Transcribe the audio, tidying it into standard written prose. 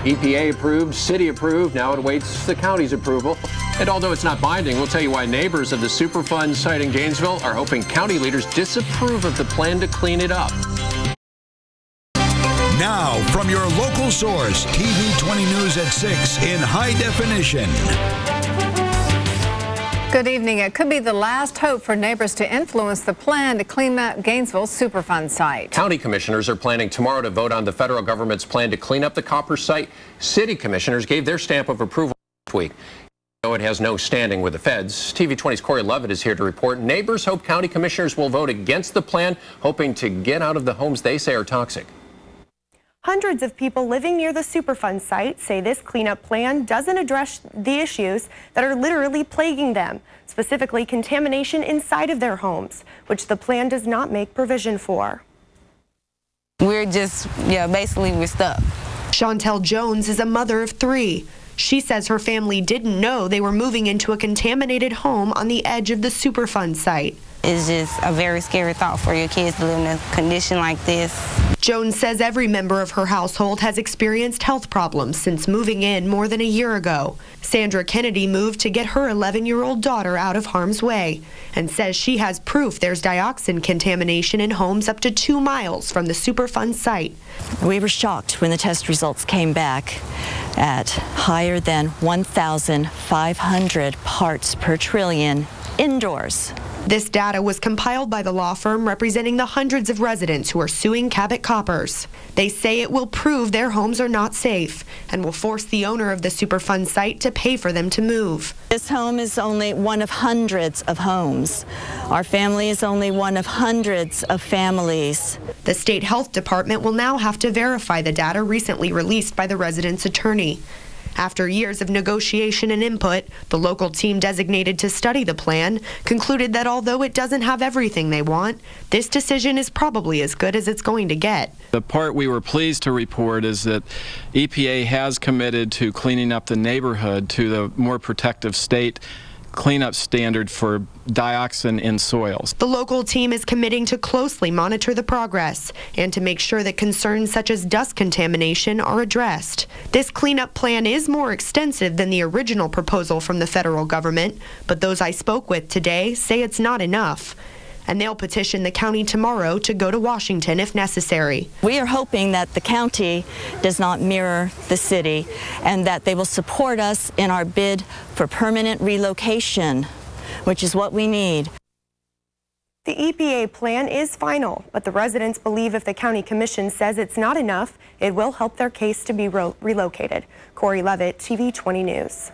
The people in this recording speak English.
EPA approved, city approved, now it awaits the county's approval. And although it's not binding, we'll tell you why neighbors of the Superfund site in Gainesville are hoping county leaders disapprove of the plan to clean it up. Now, from your local source, TV20 News at 6 in high definition. Good evening. It could be the last hope for neighbors to influence the plan to clean up Gainesville's Superfund site. County commissioners are planning tomorrow to vote on the federal government's plan to clean up the Koppers site. City commissioners gave their stamp of approval last week. Though it has no standing with the feds, TV20's Corey Levitt is here to report. Neighbors hope county commissioners will vote against the plan, hoping to get out of the homes they say are toxic. Hundreds of people living near the Superfund site say this cleanup plan doesn't address the issues that are literally plaguing them, specifically contamination inside of their homes, which the plan does not make provision for. We're just, basically we're stuck. Chantel Jones is a mother of 3. She says her family didn't know they were moving into a contaminated home on the edge of the Superfund site. It's just a very scary thought for your kids to live in a condition like this. Jones says every member of her household has experienced health problems since moving in more than a year ago. Sandra Kennedy moved to get her 11-year-old daughter out of harm's way and says she has proof there's dioxin contamination in homes up to 2 miles from the Superfund site. We were shocked when the test results came back at higher than 1,500 parts per trillion indoors. This data was compiled by the law firm representing the hundreds of residents who are suing Cabot-Koppers. They say it will prove their homes are not safe and will force the owner of the Superfund site to pay for them to move. This home is only one of hundreds of homes. Our family is only one of hundreds of families. The state health department will now have to verify the data recently released by the resident's attorney. After years of negotiation and input, the local team designated to study the plan concluded that although it doesn't have everything they want, this decision is probably as good as it's going to get. The part we were pleased to report is that EPA has committed to cleaning up the neighborhood to the more protective state cleanup standard for dioxin in soils. The local team is committing to closely monitor the progress and to make sure that concerns such as dust contamination are addressed. This cleanup plan is more extensive than the original proposal from the federal government, but those I spoke with today say it's not enough. And they'll petition the county tomorrow to go to Washington if necessary. We are hoping that the county does not mirror the city and that they will support us in our bid for permanent relocation, which is what we need. The EPA plan is final, but the residents believe if the county commission says it's not enough, it will help their case to be relocated. Corey Levitt, TV20 News.